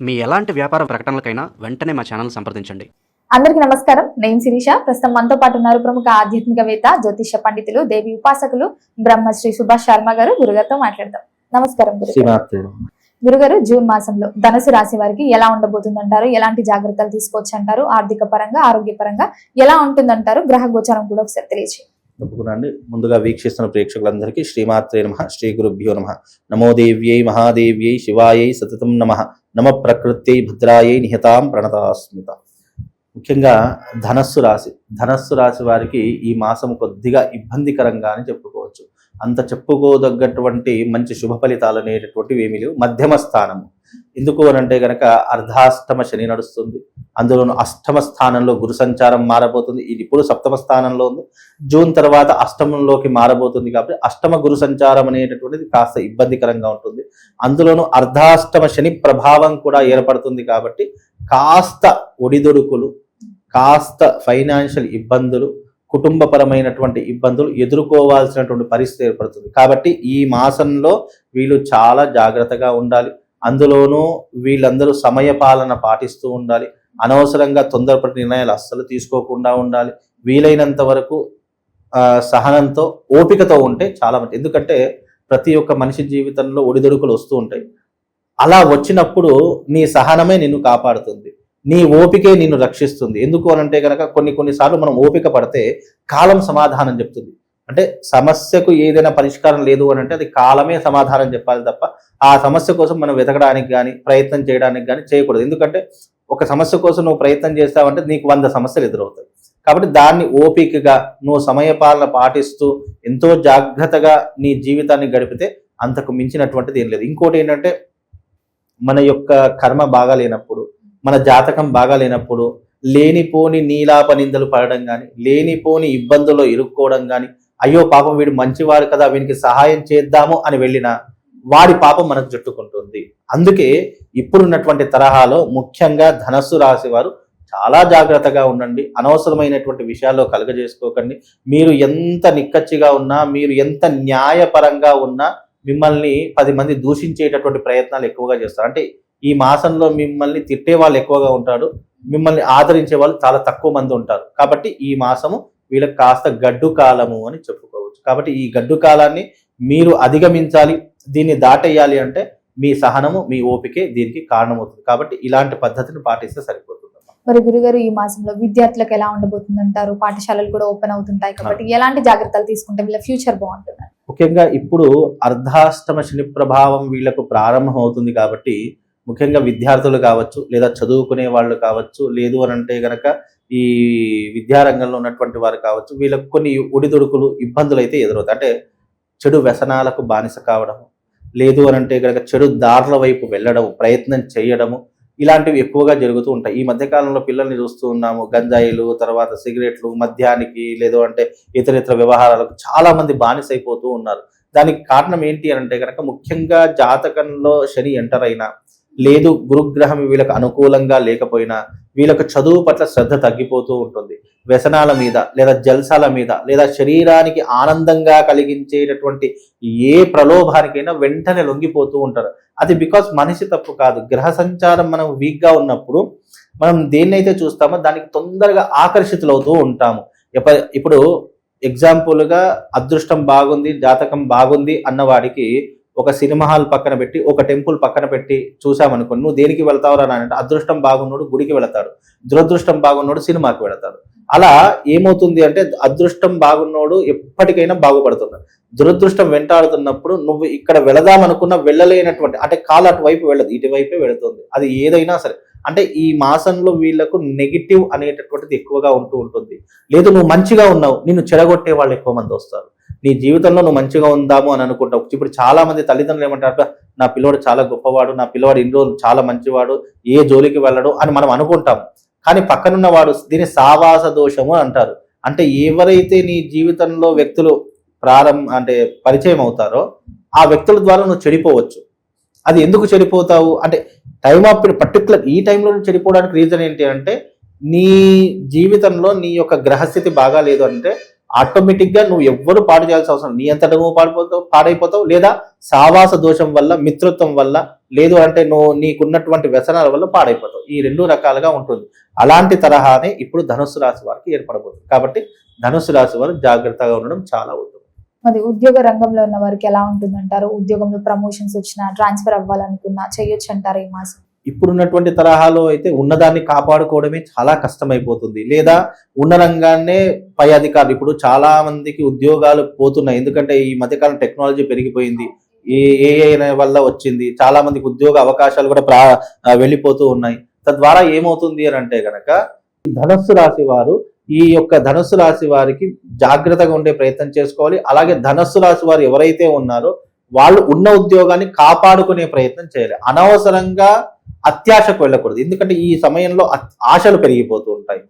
మీ ఎలాంటి వ్యాపార ప్రకటనలకైనా వెంటనే మా ఛానల్ సంప్రదించండి. అందరికీ నమస్కారం. నేను శిరీష. ప్రస్తుతం మనతో పాటు ఉన్నారు ప్రముఖ ఆధ్యాత్మికవేత్త, జ్యోతిష పండితులు, దేవి ఉపాసకులు బ్రహ్మశ్రీ సుభాష్ శర్మ గారు. గురుగారితో మాట్లాడదాం. నమస్కారం గురుగారు. జూన్ మాసంలో ధనుసు రాశి వారికి ఎలా ఉండబోతుందంటారు? ఎలాంటి జాగ్రత్తలు తీసుకోవచ్చు అంటారు? ఆర్థిక పరంగా, ఆరోగ్యపరంగా ఎలా ఉంటుందంటారు? గ్రహ గోచారం కూడా ఒకసారి తెలియజేయండి. తప్పకుండా అండి. ముందుగా వీక్షిస్తున్న ప్రేక్షకులందరికీ శ్రీమాత్రే నమః, శ్రీ గురుభ్యో నమః. నమో దేవ్యై మహాదేవ్యై శివాయై సతతం నమః. నమ ప్రకృత్యై భద్రాయై నిహతాం ప్రణతాస్మిత. ముఖ్యంగా ధనస్సు రాశి వారికి ఈ మాసం కొద్దిగా ఇబ్బందికరంగా అని చెప్పుకోవచ్చు. అంత చెప్పుకోదగ్గటువంటి మంచి శుభ ఫలితాలు అనేటటువంటివి ఏమీ లేవు. మధ్యమ స్థానము. ఎందుకు అనంటే గనక అర్ధాష్టమ శని నడుస్తుంది. అందులోనూ అష్టమ స్థానంలో గురు సంచారం మారబోతుంది. ఇది ఇప్పుడు సప్తమ స్థానంలో ఉంది. జూన్ తర్వాత అష్టమంలోకి మారబోతుంది. కాబట్టి అష్టమ గురు సంచారం అనేటటువంటిది కాస్త ఇబ్బందికరంగా ఉంటుంది. అందులోనూ అర్ధాష్టమ శని ప్రభావం కూడా ఏర్పడుతుంది. కాబట్టి కాస్త ఒడిదొడుకులు, కాస్త ఫైనాన్షియల్ ఇబ్బందులు, కుటుంబపరమైనటువంటి ఇబ్బందులు ఎదుర్కోవాల్సినటువంటి పరిస్థితి ఏర్పడుతుంది. కాబట్టి ఈ మాసంలో వీళ్ళు చాలా జాగ్రత్తగా ఉండాలి. అందులోనూ వీళ్ళందరూ సమయ పాలన పాటిస్తూ ఉండాలి. అనవసరంగా తొందరపడి నిర్ణయాలు అస్సలు తీసుకోకుండా ఉండాలి. వీలైనంత వరకు సహనంతో, ఓపికతో ఉంటే చాలా మంచి. ఎందుకంటే ప్రతి ఒక్క మనిషి జీవితంలో ఒడిదొడుకులు వస్తూ ఉంటాయి. అలా వచ్చినప్పుడు నీ సహనమే నిన్ను కాపాడుతుంది, నీ ఓపికే నిన్ను రక్షిస్తుంది. ఎందుకు అనంటే కనుక కొన్నిసార్లు మనం ఓపిక పడితే కాలం సమాధానం చెప్తుంది. అంటే సమస్యకు ఏదైనా పరిష్కారం లేదు అని అంటే అది కాలమే సమాధానం చెప్పాలి తప్ప ఆ సమస్య కోసం మనం వెతకడానికి కానీ ప్రయత్నం చేయడానికి కానీ చేయకూడదు. ఎందుకంటే ఒక సమస్య కోసం నువ్వు ప్రయత్నం చేస్తావంటే నీకు 100 సమస్యలు ఎదురవుతాయి. కాబట్టి దాన్ని ఓపికగా నువ్వు సమయపాలన పాటిస్తూ ఎంతో జాగ్రత్తగా నీ జీవితాన్ని గడిపితే అంతకు మించినటువంటిది ఏం లేదు. ఇంకోటి ఏంటంటే మన యొక్క కర్మ బాగా లేనప్పుడు, మన జాతకం బాగా లేనప్పుడు లేనిపోని నీలాప నిందలు పడడం కానీ, లేనిపోని ఇబ్బందుల్లో ఇరుక్కోవడం కానీ, అయ్యో పాపం వీడు మంచివాడు కదా వీనికి సహాయం చేద్దాము అని వెళ్ళినా వాడి పాపం మనకు చుట్టుకుంటుంది. అందుకే ఇప్పుడున్నటువంటి తరహాలో ముఖ్యంగా ధనస్సు రాశి వారు చాలా జాగ్రత్తగా ఉండండి. అనవసరమైనటువంటి విషయాల్లో కలగజేసుకోకండి. మీరు ఎంత నిక్కచ్చిగా ఉన్నా, మీరు ఎంత న్యాయపరంగా ఉన్నా మిమ్మల్ని 10 మంది దూషించేటటువంటి ప్రయత్నాలు ఎక్కువగా చేస్తారు. అంటే ఈ మాసంలో మిమ్మల్ని తిట్టే వాళ్ళు ఎక్కువగా ఉంటారు, మిమ్మల్ని ఆదరించే వాళ్ళు చాలా తక్కువ మంది ఉంటారు. కాబట్టి ఈ మాసము వీళ్ళకి కాస్త గడ్డు కాలము అని చెప్పుకోవచ్చు. కాబట్టి ఈ గడ్డు కాలాన్ని మీరు అధిగమించాలి. దీన్ని దాటేయాలి అంటే మీ సహనము, మీ ఓపికే దీనికి కారణమవుతుంది. కాబట్టి ఇలాంటి పద్ధతిని పాటిస్తే సరిపోతుంది. మరి గురుగారు, ఈ మాసంలో విద్యార్థులకు ఎలా ఉండబోతుంది అంటారు? పాఠశాలలు కూడా ఓపెన్ అవుతుంటాయి కాబట్టి ఎలాంటి జాగ్రత్తలు తీసుకుంటే వీళ్ళ ఫ్యూచర్ బాగుంటుంది? ముఖ్యంగా ఇప్పుడు అర్ధాష్టమ శని ప్రభావం వీళ్లకు ప్రారంభం అవుతుంది. కాబట్టి ముఖ్యంగా విద్యార్థులు కావచ్చు, లేదా చదువుకునే వాళ్ళు కావచ్చు, లేదు అని అంటే గనక ఈ విద్యారంగంలో ఉన్నటువంటి వారు కావచ్చు, వీళ్ళకు కొన్ని ఒడిదొడుకులు, ఇబ్బందులు అయితే ఎదురవుతాయి. అంటే చెడు వ్యసనాలకు బానిస కావడము, లేదు అని అంటే గనక చెడు దారుల వైపు వెళ్ళడము, ప్రయత్నం చేయడము, ఇలాంటివి ఎక్కువగా జరుగుతూ ఉంటాయి. ఈ మధ్యకాలంలో పిల్లల్ని చూస్తూ ఉన్నాము. గంజాయిలు, తర్వాత సిగరెట్లు, మద్యానికి, లేదు అంటే ఇతరితర వ్యవహారాలకు చాలా మంది బానిసైపోతూ ఉన్నారు. దానికి కారణం ఏంటి అని అంటే కనుక ముఖ్యంగా జాతకంలో శని ఎంటర్ అయినా, లేదు గురుగ్రహం వీళ్ళకు అనుకూలంగా లేకపోయినా వీళ్ళకు చదువు పట్ల శ్రద్ధ తగ్గిపోతూ ఉంటుంది. వ్యసనాల మీద, లేదా జల్సాల మీద, లేదా శరీరానికి ఆనందంగా కలిగించేటటువంటి ఏ ప్రలోభానికైనా వెంటనే లొంగిపోతూ ఉంటారు. అది బికాస్ మనిషి తప్పు కాదు. గ్రహ సంచారం మనం వీక్గా ఉన్నప్పుడు మనం దేన్నైతే చూస్తామో దానికి తొందరగా ఆకర్షితులవుతూ ఉంటాము. ఇప్పుడు ఎగ్జాంపుల్గా అదృష్టం బాగుంది, జాతకం బాగుంది అన్నవాడికి ఒక సినిమా హాల్ పక్కన పెట్టి, ఒక టెంపుల్ పక్కన పెట్టి చూసామనుకోండి, నువ్వు దేనికి వెళ్తావురా అని అంటే అదృష్టం బాగున్నోడు గుడికి వెళతాడు, దురదృష్టం బాగున్నోడు సినిమాకి వెళతాడు. అలా ఏమవుతుంది అంటే అదృష్టం బాగున్నోడు ఎప్పటికైనా బాగుపడుతున్నాడు. దురదృష్టం వెంటాడుతున్నప్పుడు నువ్వు ఇక్కడ వెళదామనుకున్న వెళ్ళలేనటువంటి, అంటే కాలు అటువైపు వెళ్ళదు, ఇటువైపే వెళుతుంది. అది ఏదైనా సరే. అంటే ఈ మాసంలో వీళ్లకు నెగిటివ్ అనేటటువంటిది ఎక్కువగా ఉంటూ ఉంటుంది. లేదు నువ్వు మంచిగా ఉన్నావు, నిన్ను చెడగొట్టే వాళ్ళు ఎక్కువ మంది వస్తారు. నీ జీవితంలో నువ్వు మంచిగా ఉందాము అని అనుకుంటావు. ఇప్పుడు చాలా మంది తల్లిదండ్రులు ఏమంటారు, నా పిల్లవాడు చాలా గొప్పవాడు, నా పిల్లవాడు ఇన్ని రోజులు చాలా మంచివాడు, ఏ జోలికి వెళ్ళడు అని మనం అనుకుంటాం. కానీ పక్కనున్న వాడు దీన్ని సావాస దోషము అంటారు. అంటే ఎవరైతే నీ జీవితంలో వ్యక్తులు పరిచయం అవుతారో ఆ వ్యక్తుల ద్వారా నువ్వు చెడిపోవచ్చు. అది ఎందుకు చెడిపోతావు అంటే టైం ఆఫ్ పర్టికులర్ ఈ టైంలో చెడిపోవడానికి రీజన్ ఏంటి అంటే నీ జీవితంలో నీ యొక్క గ్రహస్థితి బాగా లేదు అంటే ఆటోమేటిక్గా నువ్వు ఎవ్వరు పాడు చేయాల్సిన అవసరం, నీ అంతటా నువ్వు పాడైపోతావు, లేదా సావాస దోషం వల్ల, మిత్రత్వం వల్ల, లేదు అంటే నువ్వు నీకున్నటువంటి వ్యసనాల వల్ల పాడైపోతావు. ఈ 2 రకాలుగా ఉంటుంది. అలాంటి తరహానే ఇప్పుడు ధనుస్సు రాశి వారికి ఏర్పడబోతుంది. కాబట్టి ధనుస్సు రాశి వారు జాగ్రత్తగా ఉండడం చాలా ఉత్తమం. మరి ఉద్యోగ రంగంలో ఉన్న వారికి ఎలా ఉంటుందంటారు? ఉద్యోగంలో ప్రమోషన్స్ వచ్చినా, ట్రాన్స్ఫర్ అవ్వాలనుకున్నా చేయొచ్చు అంటారు ఈ మాసం? ఇప్పుడున్నటువంటి తరహాలో అయితే ఉన్నదాన్ని కాపాడుకోవడమే చాలా కష్టమైపోతుంది. లేదా ఉన్న రంగాన్నే పై అధికారులు, ఇప్పుడు చాలా మందికి ఉద్యోగాలు పోతున్నాయి. ఎందుకంటే ఈ మధ్యకాలం టెక్నాలజీ పెరిగిపోయింది, ఏఐ వల్ల వచ్చింది. చాలా మందికి ఉద్యోగ అవకాశాలు కూడా వెళ్ళిపోతూ ఉన్నాయి. తద్వారా ఏమవుతుంది అని అంటే గనక ధనుస్సు రాశి వారు, ఈ యొక్క ధనుస్సు రాశి వారికి జాగ్రత్తగా ఉండే ప్రయత్నం చేసుకోవాలి. అలాగే ధనుస్సు రాశి వారు ఎవరైతే ఉన్నారో వాళ్ళు ఉన్న ఉద్యోగాన్ని కాపాడుకునే ప్రయత్నం చేయాలి. అనవసరంగా అత్యాశకు వెళ్ళకూడదు. ఎందుకంటే ఈ సమయంలో ఆశలు పెరిగిపోతూ ఉంటాయి,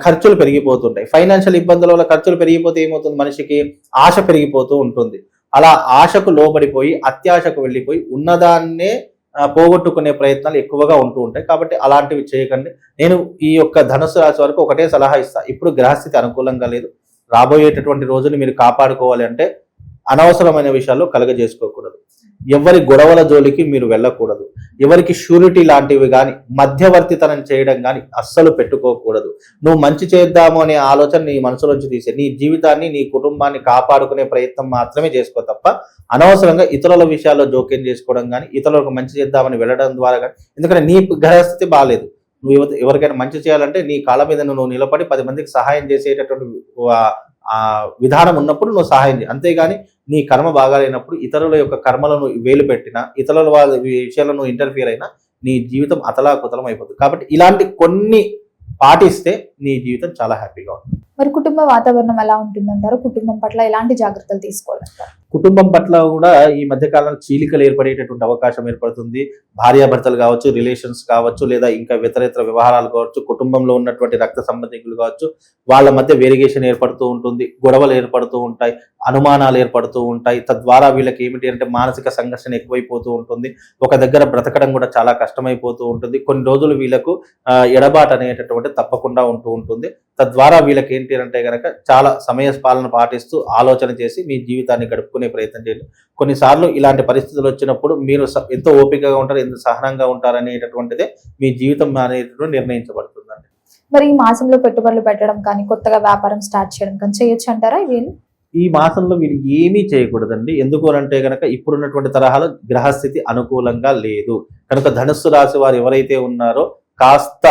ఖర్చులు పెరిగిపోతుంటాయి. ఫైనాన్షియల్ ఇబ్బందుల వల్ల ఖర్చులు పెరిగిపోతే ఏమవుతుంది, మనిషికి ఆశ పెరిగిపోతూ ఉంటుంది. అలా ఆశకు లోబడిపోయి అత్యాశకు వెళ్ళిపోయి ఉన్నదాన్నే పోగొట్టుకునే ప్రయత్నాలు ఎక్కువగా ఉంటూ ఉంటాయి. కాబట్టి అలాంటివి చేయకండి. నేను ఈ యొక్క ధనుసు రాశి వరకు ఒకటే సలహా ఇస్తా. ఇప్పుడు గ్రహస్థితి అనుకూలంగా లేదు. రాబోయేటటువంటి రోజుని మీరు కాపాడుకోవాలి అంటే అనవసరమైన విషయాల్లో కలగజేసుకోకూడదు. ఎవరి గొడవల జోలికి మీరు వెళ్ళకూడదు. ఎవరికి షూరిటీ లాంటివి కానీ మధ్యవర్తితనం చేయడం కానీ అస్సలు పెట్టుకోకూడదు. నువ్వు మంచి చేద్దాము అనే ఆలోచన నీ మనసులోంచి తీసే, నీ జీవితాన్ని నీ కుటుంబాన్ని కాపాడుకునే ప్రయత్నం మాత్రమే చేసుకో తప్ప అనవసరంగా ఇతరుల విషయాల్లో జోక్యం చేసుకోవడం కానీ, ఇతరులకు మంచి చేద్దామని వెళ్ళడం ద్వారా కానీ, ఎందుకంటే నీ గ్రహస్థితి బాగాలేదు. నువ్వు ఎవరికైనా మంచి చేయాలంటే నీ కాళ్ళ మీద నువ్వు నిలబడి 10 మందికి సహాయం చేసేటటువంటి విధానం ఉన్నప్పుడు నువ్వు సహాయం చేయి. అంతేగాని నీ కర్మ బాగాలేనప్పుడు ఇతరుల యొక్క కర్మలను వేలు పెట్టినా, ఇతరుల వాళ్ళ విషయాలను నువ్వు ఇంటర్ఫియర్ అయినా నీ జీవితం అతలాకుతలం అయిపోతుంది. కాబట్టి ఇలాంటి కొన్ని పాటిస్తే నీ జీవితం చాలా హ్యాపీగా ఉంటుంది. మరి కుటుంబ వాతావరణం ఎలా ఉంటుందంటారు? కుటుంబం పట్ల ఎలాంటి జాగ్రత్తలు తీసుకోవాలంటారు? కుటుంబం పట్ల కూడా ఈ మధ్య కాలంలో చీలికలు ఏర్పడేటటువంటి అవకాశం ఏర్పడుతుంది. భార్యాభర్తలు కావచ్చు, రిలేషన్స్ కావచ్చు, లేదా ఇంకా ఇతర వ్యవహారాలు కావచ్చు, కుటుంబంలో ఉన్నటువంటి రక్త సంబంధికులు కావచ్చు, వాళ్ళ మధ్య వేరిగేషన్ ఏర్పడుతూ ఉంటుంది, గొడవలు ఏర్పడుతూ ఉంటాయి, అనుమానాలు ఏర్పడుతూ ఉంటాయి. తద్వారా వీళ్ళకి ఏమిటి అంటే మానసిక సంఘర్షణ ఎక్కువైపోతూ ఉంటుంది. ఒక దగ్గర బ్రతకడం కూడా చాలా కష్టమైపోతూ ఉంటుంది. కొన్ని రోజులు వీళ్ళకు ఎడబాటు అనేటటువంటి తప్పకుండా ఉంటూ ఉంటుంది. తద్వారా వీళ్ళకి ఏంటి అంటే కనుక చాలా సమయపాలన పాటిస్తూ ఆలోచన చేసి మీ జీవితాన్ని గడుపుకునే ప్రయత్నం చేయండి. కొన్నిసార్లు ఇలాంటి పరిస్థితులు వచ్చినప్పుడు మీరు ఎంతో ఓపికగా ఉంటారు, ఎంత సహనంగా ఉంటారు అనేటటువంటిదే మీ జీవితం అనేటటువంటి నిర్ణయించబడుతుందండి. మరి ఈ మాసంలో పెట్టుబడులు పెట్టడం కానీ, కొత్తగా వ్యాపారం స్టార్ట్ చేయడం కానీ చేయొచ్చు అంటారా? ఈ మాసంలో వీళ్ళు ఏమీ చేయకూడదండి. ఎందుకు అంటే కనుక ఇప్పుడున్నటువంటి తరహాలో గ్రహస్థితి అనుకూలంగా లేదు. కనుక ధనుస్సు రాశి వారు ఎవరైతే ఉన్నారో కాస్త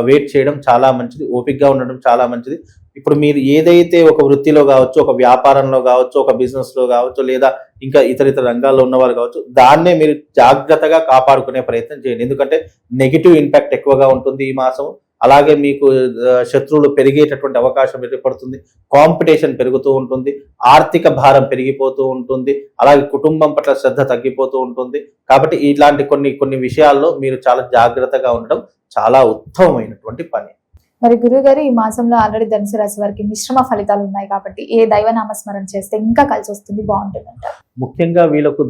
వెయిట్ చేయడం చాలా మంచిది, ఓపికగా ఉండడం చాలా మంచిది. ఇప్పుడు మీరు ఏదైతే ఒక వృత్తిలో కావచ్చు, ఒక వ్యాపారంలో కావచ్చు, ఒక బిజినెస్ లో కావచ్చు, లేదా ఇంకా ఇతర రంగాల్లో ఉన్నవారు కావచ్చు, దాన్నే మీరు జాగ్రత్తగా కాపాడుకునే ప్రయత్నం చేయండి. ఎందుకంటే నెగిటివ్ ఇంపాక్ట్ ఎక్కువగా ఉంటుంది ఈ మాసం. అలాగే మీకు శత్రువులు పెరిగేటటువంటి అవకాశం ఏర్పడుతుంది, కాంపిటీషన్ పెరుగుతూ ఉంటుంది, ఆర్థిక భారం పెరిగిపోతూ ఉంటుంది, అలాగే కుటుంబం పట్ల శ్రద్ధ తగ్గిపోతూ ఉంటుంది. కాబట్టి ఇలాంటి కొన్ని విషయాల్లో మీరు చాలా జాగ్రత్తగా ఉండడం చాలా ఉత్తమమైనటువంటి పని. మరి గురువు గారు, ఈ మాసంలో ఆల్రెడీ ధనుసు రాశి వారికి మిశ్రమ ఫలితాలు ఉన్నాయి కాబట్టి ఏ దైవనామస్మరణ చేస్తే ఇంకా కలిసి వస్తుంది, బాగుంటుందంట? ముఖ్యంగా వీళ్ళకు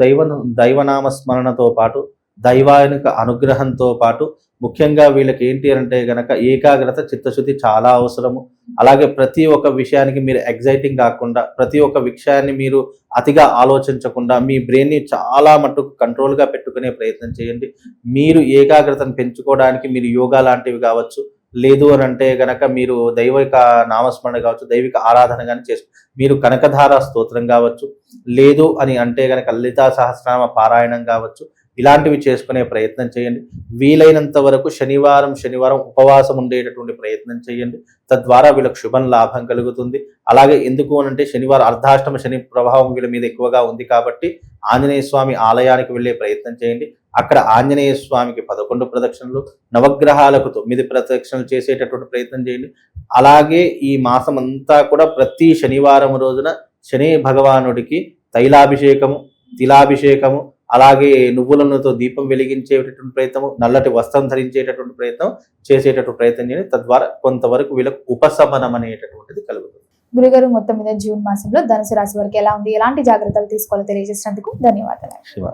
దైవనామస్మరణతో పాటు దైవానిక అనుగ్రహంతో పాటు ముఖ్యంగా వీళ్ళకి ఏంటి అంటే గనక ఏకాగ్రత, చిత్తశుద్ధి చాలా అవసరము. అలాగే ప్రతి ఒక్క విషయానికి మీరు ఎగ్జైటింగ్ కాకుండా, ప్రతి ఒక్క విషయాన్ని మీరు అతిగా ఆలోచించకుండా మీ బ్రెయిన్ని చాలా మట్టుకు కంట్రోల్గా పెట్టుకునే ప్రయత్నం చేయండి. మీరు ఏకాగ్రతను పెంచుకోవడానికి మీరు యోగా లాంటివి కావచ్చు, లేదు అని అంటే గనక మీరు దైవిక నామస్మరణ కావచ్చు, దైవిక ఆరాధన కానీ మీరు కనకధార స్తోత్రం కావచ్చు, లేదు అని అంటే గనక లలితా సహస్రనామ పారాయణం కావచ్చు, ఇలాంటివి చేసుకునే ప్రయత్నం చేయండి. వీలైనంత వరకు శనివారం ఉపవాసం ఉండేటటువంటి ప్రయత్నం చేయండి. తద్వారా వీళ్ళకి శుభం లాభం కలుగుతుంది. అలాగే ఎందుకు అనంటే శనివారం అర్ధాష్టమ శని ప్రభావం వీళ్ళ మీద ఎక్కువగా ఉంది కాబట్టి ఆంజనేయ స్వామి ఆలయానికి వెళ్ళే ప్రయత్నం చేయండి. అక్కడ ఆంజనేయ స్వామికి 11 ప్రదక్షిణలు, నవగ్రహాలకు 9 ప్రదక్షిణలు చేసేటటువంటి ప్రయత్నం చేయండి. అలాగే ఈ మాసం అంతా కూడా ప్రతి శనివారం రోజున శని భగవానుడికి తైలాభిషేకము, తిలాభిషేకము, అలాగే నువ్వుల నూనెతో దీపం వెలిగించేటటువంటి ప్రయత్నం, నల్లటి వస్త్రం ధరించేటటువంటి ప్రయత్నం చేసేటటువంటి ప్రయత్నం చేయండి. తద్వారా కొంతవరకు వీళ్ళకు ఉపశమనం అనేటటువంటిది కలుగుతుంది. గురుగారు, మొత్తం మీద జూన్ మాసంలో ధనుసు రాశి వారికి ఎలా ఉంది, ఎలాంటి జాగ్రత్తలు తీసుకోవాలో తెలియజేసినందుకు ధన్యవాదాలు. శివ.